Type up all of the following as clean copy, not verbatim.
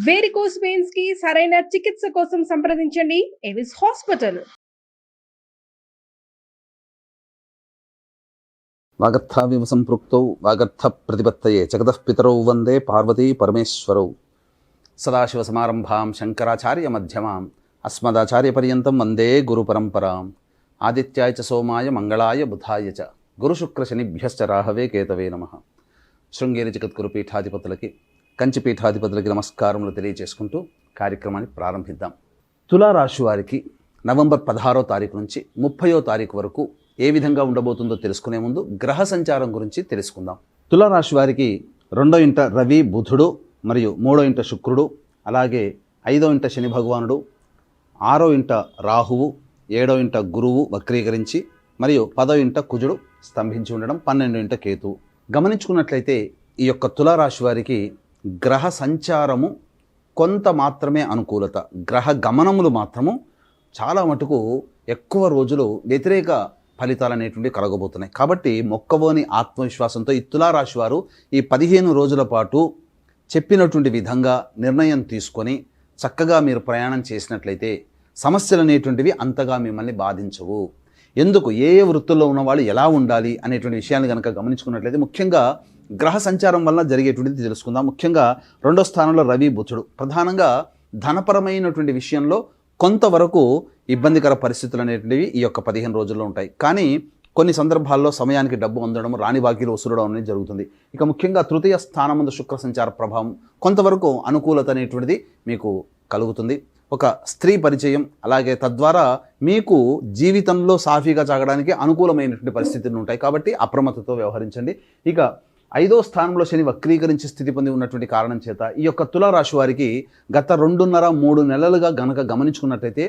Varicose veins కి సరైన చికిత్స కోసం సంప్రదించండి ఎవిస్ హాస్పిటల్. వాగర్థావివ సంపృక్తౌ వాగర్థ ప్రతిపత్తయే జగతః పితరౌ వందే పార్వతీ పరమేశ్వరౌ. సదాశివసమారంభాం శంకరాచార్య మధ్యమాం అస్మదాచార్యపర్యంతం వందే గురుపరంపరాం. ఆదిత్యాయ చ సోమాయ మంగళాయ బుధాయ చ గురుశుక్రశనిభ్యశ్చ రాహవే కేతవే నమః. శృంగేరి జగద్గురు పీఠాధిపతులకి, కంచి పీఠాధిపతులకి నమస్కారములు తెలియజేసుకుంటూ కార్యక్రమాన్ని ప్రారంభిద్దాం. తులారాశి వారికి నవంబర్ 16వ తారీఖు నుంచి 30వ తారీఖు వరకు ఏ విధంగా ఉండబోతుందో తెలుసుకునే ముందు గ్రహ సంచారం గురించి తెలుసుకుందాం. తులారాశి వారికి 2వ ఇంట రవి బుధుడు మరియు 3వ ఇంట శుక్రుడు, అలాగే 5వ ఇంట శని భగవానుడు, 6వ ఇంట రాహువు, 7వ ఇంట గురువు వక్రీకరించి మరియు 10వ ఇంట కుజుడు స్తంభించి ఉండడం, 12వ ఇంట కేతువు. గమనించుకున్నట్లయితే ఈ యొక్క తులారాశి వారికి గ్రహ సంచారము కొంత మాత్రమే అనుకూలత, గ్రహ గమనములు మాత్రము చాలా మటుకు ఎక్కువ రోజులు వ్యతిరేక ఫలితాలు అనేటువంటివి కలగబోతున్నాయి. కాబట్టి మొక్కవోని ఆత్మవిశ్వాసంతో ఈ తులారాశి వారు ఈ 15 రోజుల పాటు చెప్పినటువంటి విధంగా నిర్ణయం తీసుకొని చక్కగా మీరు ప్రయాణం చేసినట్లయితే సమస్యలు అనేటువంటివి అంతగా మిమ్మల్ని బాధించవు. ఎందుకు, ఏ ఏ వృత్తుల్లో ఉన్నవాళ్ళు ఎలా ఉండాలి అనేటువంటి విషయాన్ని కనుక గమనించుకున్నట్లయితే ముఖ్యంగా గ్రహ సంచారం వల్ల జరిగేటువంటిది తెలుసుకుందాం. ముఖ్యంగా 2వ స్థానంలో రవి బుధుడు ప్రధానంగా ధనపరమైనటువంటి విషయంలో కొంతవరకు ఇబ్బందికర పరిస్థితులు అనేటువంటివి ఈ యొక్క 15 రోజుల్లో ఉంటాయి. కానీ కొన్ని సందర్భాల్లో సమయానికి డబ్బు అందడం, రాని బాకీలు వసూలడం అనేది జరుగుతుంది. ఇక ముఖ్యంగా 3వ స్థానమందు శుక్ర సంచార ప్రభావం కొంతవరకు అనుకూలత అనేటువంటిది మీకు కలుగుతుంది. ఒక స్త్రీ పరిచయం, అలాగే తద్వారా మీకు జీవితంలో సాఫీగా సాగడానికి అనుకూలమైనటువంటి పరిస్థితులు ఉంటాయి. కాబట్టి అప్రమత్తతో వ్యవహరించండి. ఇక 5వ స్థానంలో శని వక్రీకరించి స్థితి పొంది ఉన్నటువంటి కారణం చేత ఈ యొక్క తులారాశి వారికి గత 2.5-3 నెలలుగా గనక గమనించుకున్నట్టయితే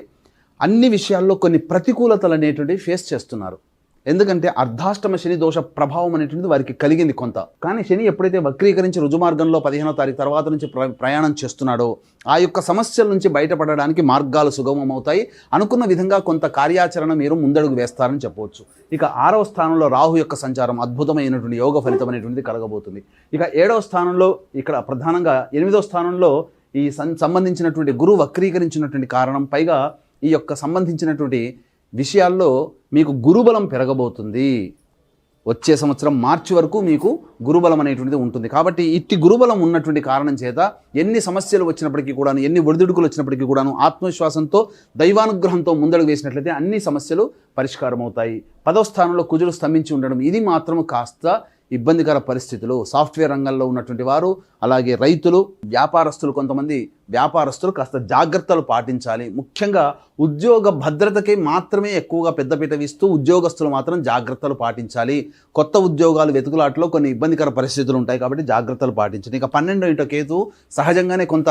అన్ని విషయాల్లో కొన్ని ప్రతికూలతలు అనేటువంటివి ఫేస్ చేస్తున్నారు. ఎందుకంటే అర్ధాష్టమ శని దోష ప్రభావం అనేటువంటిది వారికి కలిగింది కొంత. కానీ శని ఎప్పుడైతే వక్రీకరించి రుజుమార్గంలో 15వ తారీఖు తర్వాత నుంచి ప్రయాణం చేస్తున్నాడో ఆ యొక్క సమస్యల నుంచి బయటపడడానికి మార్గాలు సుగమం అవుతాయి. అనుకున్న విధంగా కొంత కార్యాచరణ మీరు ముందడుగు వేస్తారని చెప్పవచ్చు. ఇక 6వ స్థానంలో రాహు యొక్క సంచారం అద్భుతమైనటువంటి యోగ ఫలితం అనేటువంటిది కలగబోతుంది. ఇక 7వ స్థానంలో, ఇక్కడ ప్రధానంగా 8వ స్థానంలో ఈ సంబంధించినటువంటి గురువు వక్రీకరించినటువంటి కారణం, పైగా ఈ యొక్క సంబంధించినటువంటి విషయాల్లో మీకు గురుబలం పెరగబోతుంది. వచ్చే సంవత్సరం మార్చి వరకు మీకు గురుబలం అనేటువంటిది ఉంటుంది. కాబట్టి ఇట్టి గురుబలం ఉన్నటువంటి కారణం చేత ఎన్ని సమస్యలు వచ్చినప్పటికీ కూడాను, ఎన్ని ఒడిదుడుకులు వచ్చినప్పటికీ కూడాను ఆత్మవిశ్వాసంతో దైవానుగ్రహంతో ముందడుగు వేసినట్లయితే అన్ని సమస్యలు పరిష్కారం అవుతాయి. 10వ స్థానంలో కుజుడు స్తంభించి ఉండడం, ఇది మాత్రం కాస్త ఇబ్బందికర పరిస్థితులు. సాఫ్ట్వేర్ రంగంలో ఉన్నటువంటి వారు, అలాగే రైతులు, వ్యాపారస్తులు, కొంతమంది వ్యాపారస్తులు కాస్త జాగ్రత్తలు పాటించాలి. ముఖ్యంగా ఉద్యోగ భద్రతకి మాత్రమే ఎక్కువగా పెద్దపీట వేస్తూ ఉద్యోగస్తులు మాత్రం జాగ్రత్తలు పాటించాలి. కొత్త ఉద్యోగాలు వెతుకులాటలో కొన్ని ఇబ్బందికర పరిస్థితులు ఉంటాయి. కాబట్టి జాగ్రత్తలు పాటించండి. ఇక 12వ ఇంట కేతు సహజంగానే కొంత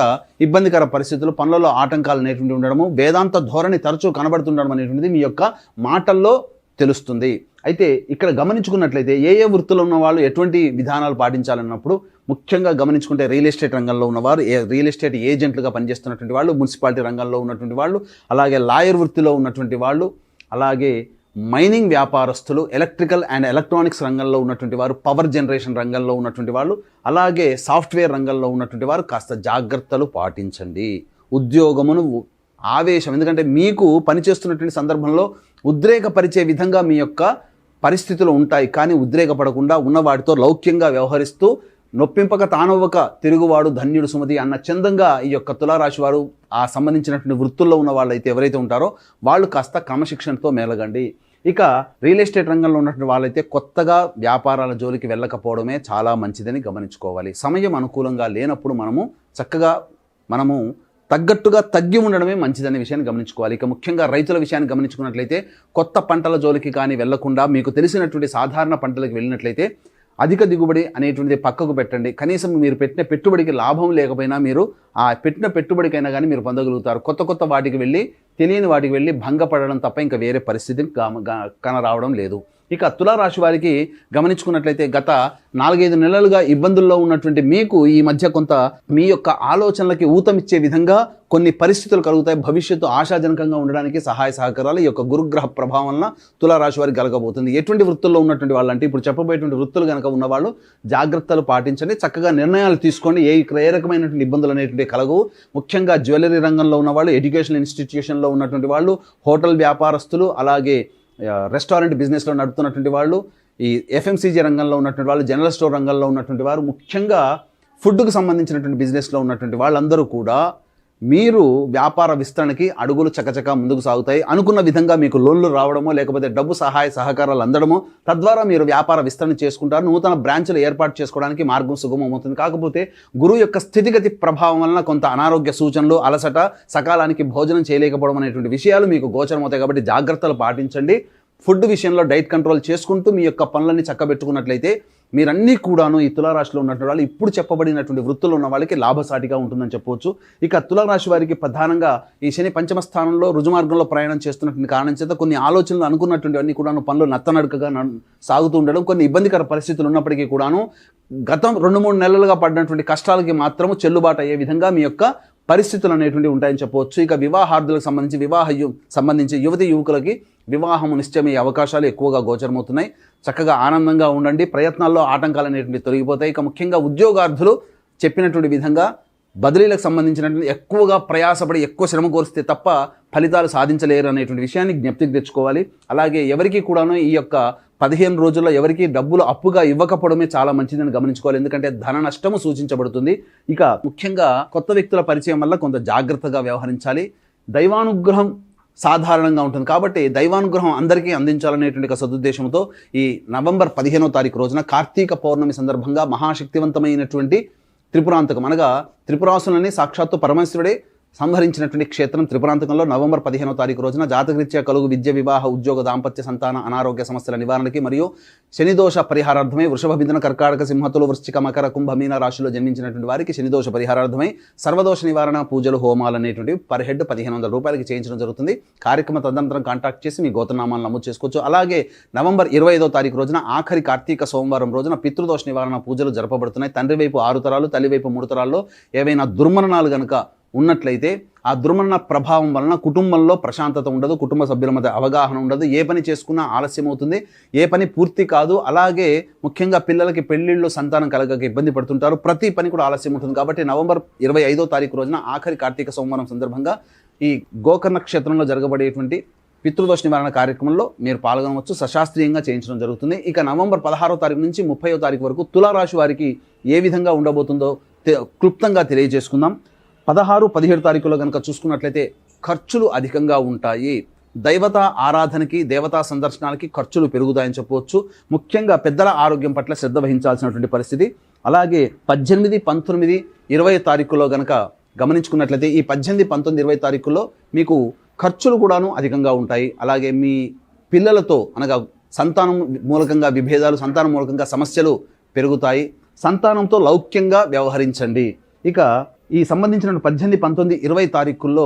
ఇబ్బందికర పరిస్థితులు, పనులలో ఆటంకాలు అనేటువంటి ఉండడము, వేదాంత ధోరణి తరచూ కనబడుతుండడం అనేటువంటిది మీ యొక్క మాటల్లో తెలుస్తుంది. అయితే ఇక్కడ గమనించుకున్నట్లయితే ఏ ఏ వృత్తులు ఉన్న వాళ్ళు ఎటువంటి విధానాలు పాటించాలన్నప్పుడు ముఖ్యంగా గమనించుకుంటే రియల్ ఎస్టేట్ రంగంలో ఉన్నవారు, రియల్ ఎస్టేట్ ఏజెంట్లుగా పనిచేస్తున్నటువంటి వాళ్ళు, మున్సిపాలిటీ రంగంలో ఉన్నటువంటి వాళ్ళు, అలాగే లాయర్ వృత్తిలో ఉన్నటువంటి వాళ్ళు, అలాగే మైనింగ్ వ్యాపారస్తులు, ఎలక్ట్రికల్ అండ్ ఎలక్ట్రానిక్స్ రంగంలో ఉన్నటువంటి వారు, పవర్ జనరేషన్ రంగంలో ఉన్నటువంటి వాళ్ళు, అలాగే సాఫ్ట్వేర్ రంగంలో ఉన్నటువంటి వారు కాస్త జాగ్రత్తలు పాటించండి. ఉద్యోగమును ఆవేశం, ఎందుకంటే మీకు పనిచేస్తున్నటువంటి సందర్భంలో ఉద్రేకపరిచే విధంగా మీ యొక్క పరిస్థితులు ఉంటాయి. కానీ ఉద్రేకపడకుండా ఉన్న వాటితో లౌక్యంగా వ్యవహరిస్తూ నొప్పింపక తానవ్వక తిరుగువాడు ధన్యుడు సుమతి అన్న చందంగా ఈ యొక్క తులారాశి వారు ఆ సంబంధించినటువంటి వృత్తుల్లో ఉన్న వాళ్ళు అయితే ఎవరైతే ఉంటారో వాళ్ళు కాస్త క్రమశిక్షణతో మేలగండి. ఇక రియల్ ఎస్టేట్ రంగంలో ఉన్నటువంటి వాళ్ళైతే కొత్తగా వ్యాపారాల జోలికి వెళ్ళకపోవడమే చాలా మంచిదని గమనించుకోవాలి. సమయం అనుకూలంగా లేనప్పుడు మనము తగ్గట్టుగా తగ్గి ఉండడమే మంచిదనే విషయాన్ని గమనించుకోవాలి. ఇక ముఖ్యంగా రైతుల విషయాన్ని గమనించుకున్నట్లయితే కొత్త పంటల జోలికి కానీ వెళ్లకుండా మీకు తెలిసినటువంటి సాధారణ పంటలకు వెళ్ళినట్లయితే అధిక దిగుబడి అనేటువంటిది పక్కకు పెట్టండి. కనీసం మీరు పెట్టిన పెట్టుబడికి లాభం లేకపోయినా మీరు ఆ పెట్టిన పెట్టుబడికైనా కానీ మీరు పొందగలుగుతారు. కొత్త వాటికి వెళ్ళి తెలియని వాటికి వెళ్ళి భంగపడడం తప్ప ఇంకా వేరే పరిస్థితి కనరావడం లేదు. ఇక తులారాశి వారికి గమనించుకున్నట్లయితే గత 4-5 నెలలుగా ఇబ్బందుల్లో ఉన్నటువంటి మీకు ఈ మధ్య కొంత మీ యొక్క ఆలోచనలకి ఊతమిచ్చే విధంగా కొన్ని పరిస్థితులు కలుగుతాయి. భవిష్యత్తు ఆశాజనకంగా ఉండడానికి సహాయ సహకారాలు ఈ యొక్క గురుగ్రహ ప్రభావం వలన తులారాశి వారికి కలగబోతుంది. ఎటువంటి వృత్తుల్లో ఉన్నటువంటి వాళ్ళంటే ఇప్పుడు చెప్పబోయేటువంటి వృత్తులు కనుక ఉన్నవాళ్ళు జాగ్రత్తలు పాటించండి, చక్కగా నిర్ణయాలు తీసుకోండి. ఏ రకమైనటువంటి ఇబ్బందులు అనేటువంటి కలగవు. ముఖ్యంగా జ్యువెలరీ రంగంలో ఉన్నవాళ్ళు, ఎడ్యుకేషన్ ఇన్స్టిట్యూషన్లో ఉన్నటువంటి వాళ్ళు, హోటల్ వ్యాపారస్తులు, అలాగే రెస్టారెంట్ బిజినెస్లో నడుపుతున్నటువంటి వాళ్ళు, ఈ ఎఫ్ఎంసీజీ రంగంలో ఉన్నటువంటి వాళ్ళు, జనరల్ స్టోర్ రంగంలో ఉన్నటువంటి వారు, ముఖ్యంగా ఫుడ్కు సంబంధించినటువంటి బిజినెస్లో ఉన్నటువంటి వాళ్ళందరూ కూడా మీరు వ్యాపార విస్తరణకి అడుగులు చకచకా ముందుకు సాగుతాయి. అనుకున్న విధంగా మీకు లోన్లు రావడమో లేకపోతే డబ్బు సహాయ సహకారాలు అందడమో, తద్వారా మీరు వ్యాపార విస్తరణ చేసుకుంటారు. నూతన బ్రాంచ్లు ఏర్పాటు చేసుకోవడానికి మార్గం సుగమమవుతుంది. కాకపోతే గురువు యొక్క స్థితిగతి ప్రభావం వలన కొంత అనారోగ్య సూచనలు, అలసట, సకాలానికి భోజనం చేయలేకపోవడం అనేటువంటి విషయాలు మీకు గోచరమవుతాయి. కాబట్టి జాగ్రత్తలు పాటించండి. ఫుడ్ విషయంలో డైట్ కంట్రోల్ చేసుకుంటూ మీ యొక్క పనులన్నీ చక్కబెట్టుకున్నట్లయితే మీరన్నీ కూడాను ఈ తులారాశిలో ఉన్నటువంటి వాళ్ళు ఇప్పుడు చెప్పబడినటువంటి వృత్తులు ఉన్న వాళ్ళకి లాభసాటిగా ఉంటుందని చెప్పవచ్చు. ఇక తులారాశి వారికి ప్రధానంగా ఈ శని పంచమ స్థానంలో రుజుమార్గంలో ప్రయాణం చేస్తున్నటువంటి కారణం చేత కొన్ని ఆలోచనలు అనుకున్నటువంటి అన్ని కూడాను పనులు నత్తనడకగా సాగుతూ ఉండడం, కొన్ని ఇబ్బందికర పరిస్థితులు ఉన్నప్పటికీ కూడాను గతం 2-3 నెలలుగా పడినటువంటి కష్టాలకి మాత్రము చెల్లుబాటు అయ్యే విధంగా మీ యొక్క పరిస్థితులు అనేటువంటి ఉంటాయని చెప్పవచ్చు. ఇక వివాహార్థులకు సంబంధించి యువతి యువకులకి వివాహము నిశ్చయమయ్యే అవకాశాలు ఎక్కువగా గోచరమవుతున్నాయి. చక్కగా ఆనందంగా ఉండండి. ప్రయత్నాల్లో ఆటంకాలు అనేటువంటి తొలగిపోతాయి. ఇక ముఖ్యంగా ఉద్యోగార్థులు చెప్పినటువంటి విధంగా బదిలీలకు సంబంధించినటువంటి ఎక్కువగా ప్రయాసపడి ఎక్కువ శ్రమ కోరిస్తే తప్ప ఫలితాలు సాధించలేరు అనేటువంటి విషయాన్ని జ్ఞప్తికి తెచ్చుకోవాలి. అలాగే ఎవరికి కూడాను ఈ యొక్క 15 రోజుల్లో ఎవరికి డబ్బులు అప్పుగా ఇవ్వకపోవడమే చాలా మంచిదని గమనించుకోవాలి. ఎందుకంటే ధన నష్టము సూచించబడుతుంది. ఇక ముఖ్యంగా కొత్త వ్యక్తుల పరిచయం వల్ల కొంత జాగ్రత్తగా వ్యవహరించాలి. దైవానుగ్రహం సాధారణంగా ఉంటుంది కాబట్టి దైవానుగ్రహం అందరికీ అందించాలనేటువంటి ఒక సదుద్దేశంతో ఈ నవంబర్ 15వ తారీఖు రోజున కార్తీక పౌర్ణమి సందర్భంగా మహాశక్తివంతమైనటువంటి త్రిపురాంతకం అనగా త్రిపురాసులని సాక్షాత్తు పరమేశ్వరుడే సంహరించినటువంటి క్షేత్రం త్రిపురాంతకంలో నవంబర్ 15వ తారీఖు రోజున జాతకరీత్యా కలుగు విద్య, వివాహ, ఉద్యోగ, దాంపత్య, సంతాన, అనారోగ్య సమస్యల నివారణకి మరియు శనిదోష పరిహారార్థమై వృషభ, మిథున, కర్కాటక, సింహతులు, వృశ్చిక, మకర, కుంభ, మీన రాశిలో జన్మించినటువంటి వారికి శనిదోష పరిహారార్థమై సర్వదోష నివారణ పూజలు, హోమాలు అనేటువంటివి పర్ హెడ్ 1500 రూపాయలకి చేయించడం జరుగుతుంది. కార్యక్రమ తదనంతరం కాంటాక్ట్ చేసి మీ గోత్రనామాలను నమోదు చేసుకోవచ్చు. అలాగే నవంబర్ 25వ తారీఖు రోజున ఆఖరి కార్తీక సోమవారం రోజున పితృదోష నివారణ పూజలు జరపబడుతున్నాయి. తండ్రి వైపు 6 తరాలు, తల్లి వైపు 3 తరాల్లో ఏవైనా దుర్మరణాలు కనుక ఉన్నట్లయితే ఆ దుర్మరణ ప్రభావం వలన కుటుంబంలో ప్రశాంతత ఉండదు, కుటుంబ సభ్యుల మధ్య అవగాహన ఉండదు, ఏ పని చేసుకున్నా ఆలస్యం అవుతుంది, ఏ పని పూర్తి కాదు. అలాగే ముఖ్యంగా పిల్లలకి పెళ్లిళ్ళు, సంతానం కలగక ఇబ్బంది పడుతుంటారు. ప్రతి పని కూడా ఆలస్యం ఉంటుంది. కాబట్టి నవంబర్ 25వ తారీఖు రోజున ఆఖరి కార్తీక సోమవారం సందర్భంగా ఈ గోకర్ణ క్షేత్రంలో జరగబడేటువంటి పితృదోష నివారణ కార్యక్రమంలో మీరు పాల్గొనవచ్చు. సశాస్త్రీయంగా చేయించడం జరుగుతుంది. ఇక నవంబర్ 16వ తారీఖు నుంచి 30వ తారీఖు వరకు తులారాశి వారికి ఏ విధంగా ఉండబోతుందో క్లుప్తంగా తెలియజేసుకుందాం. 16, 17 తారీఖులో కనుక చూసుకున్నట్లయితే ఖర్చులు అధికంగా ఉంటాయి. దైవత ఆరాధనకి, దేవతా సందర్శనాలకి ఖర్చులు పెరుగుతాయని చెప్పవచ్చు. ముఖ్యంగా పెద్దల ఆరోగ్యం పట్ల శ్రద్ధ వహించాల్సినటువంటి పరిస్థితి. అలాగే 18, 19, 20 తారీఖులో కనుక గమనించుకున్నట్లయితే ఈ 18, 19, 20 తారీఖుల్లో మీకు ఖర్చులు కూడాను అధికంగా ఉంటాయి. అలాగే మీ పిల్లలతో అనగా సంతానం మూలకంగా విభేదాలు, సంతానం మూలకంగా సమస్యలు పెరుగుతాయి. సంతానంతో లౌక్యంగా వ్యవహరించండి. ఇక ఈ సంబంధించిన 18, 19, 20 తారీఖుల్లో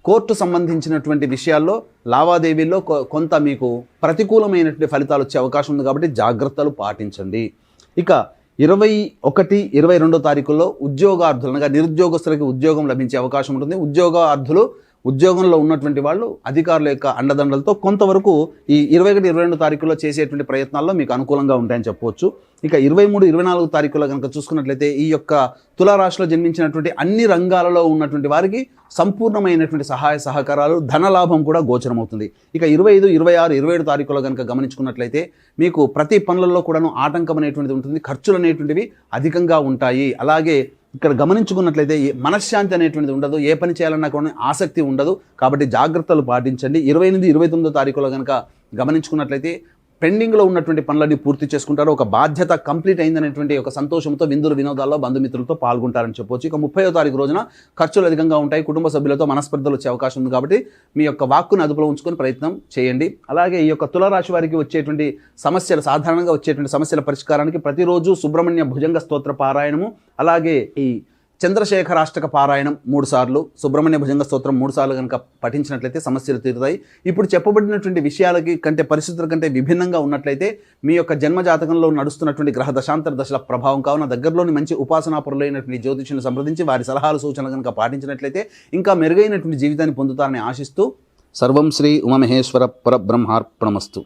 కోర్టు సంబంధించినటువంటి విషయాల్లో లావాదేవీల్లో కొంత మీకు ప్రతికూలమైనటువంటి ఫలితాలు వచ్చే అవకాశం ఉంది. కాబట్టి జాగ్రత్తలు పాటించండి. ఇక 21, 22 తారీఖుల్లో ఉద్యోగార్థులు అనగా నిరుద్యోగస్తులకి ఉద్యోగం లభించే అవకాశం ఉంటుంది. ఉద్యోగార్థులు ఉద్యోగంలో ఉన్నటువంటి వాళ్ళు అధికారుల యొక్క అండదండలతో కొంతవరకు ఈ 21, 22 తారీఖుల్లో చేసేటువంటి ప్రయత్నాల్లో మీకు అనుకూలంగా ఉంటాయని చెప్పవచ్చు. ఇక 23, 24 తారీఖుల్లో కనుక చూసుకున్నట్లయితే ఈ యొక్క తులారాశిలో జన్మించినటువంటి అన్ని రంగాలలో ఉన్నటువంటి వారికి సంపూర్ణమైనటువంటి సహాయ సహకారాలు, ధనలాభం కూడా గోచరమవుతుంది. ఇక 25, 26, 27 తారీఖుల్లో కనుక గమనించుకున్నట్లయితే మీకు ప్రతి పనులలో కూడాను ఆటంకం అనేటువంటిది ఉంటుంది. ఖర్చులు అనేటువంటివి అధికంగా ఉంటాయి. అలాగే ఇక్కడ గమనించుకున్నట్లయితే మనశ్శాంతి అనేటువంటిది ఉండదు, ఏ పని చేయాలన్నా కూడా ఆసక్తి ఉండదు. కాబట్టి జాగ్రత్తలు పాటించండి. 28, 29 తారీఖులో కనుక గమనించుకున్నట్లయితే పెండింగ్లో ఉన్నటువంటి పనులన్నీ పూర్తి చేసుకుంటారు. ఒక బాధ్యత కంప్లీట్ అయిందనేటువంటి ఒక సంతోషంతో విందులు వినోదాల్లో బంధుమిత్రులతో పాల్గొంటారని చెప్పొచ్చు. ఇక 30వ తారీఖు రోజున ఖర్చులు అధికంగా ఉంటాయి. కుటుంబ సభ్యులతో మనస్పర్ధలు వచ్చే అవకాశం ఉంది. కాబట్టి మీ యొక్క వాక్కును అదుపులో ఉంచుకొని ప్రయత్నం చేయండి. అలాగే ఈ యొక్క తులారాశి వారికి వచ్చేటువంటి సమస్యలు, సాధారణంగా వచ్చేటువంటి సమస్యల పరిష్కారానికి ప్రతిరోజు సుబ్రహ్మణ్య భుజంగ స్తోత్ర పారాయణము, అలాగే ఈ చంద్రశేఖరాష్టక పారాయణం 3 సార్లు, సుబ్రహ్మణ్య భుజంగ స్తోత్రం 3 సార్లు కనుక పఠించినట్లయితే సమస్యలు తీరుతాయి. ఇప్పుడు చెప్పబడినటువంటి విషయాలకి కంటే పరిస్థితుల కంటే విభిన్నంగా ఉన్నట్లయితే మీ యొక్క జన్మజాతకంలో నడుస్తున్నటువంటి గ్రహ దశాంతర దశల ప్రభావం కావున దగ్గరలోని మంచి ఉపాసనాపరులైనటువంటి జ్యోతిష్యులను సంప్రదించి వారి సలహాలు సూచనలు కనుక పాటించినట్లయితే ఇంకా మెరుగైనటువంటి జీవితాన్ని పొందుతారని ఆశిస్తూ సర్వం శ్రీ ఉమామహేశ్వర పరబ్రహ్మార్పణమస్తు.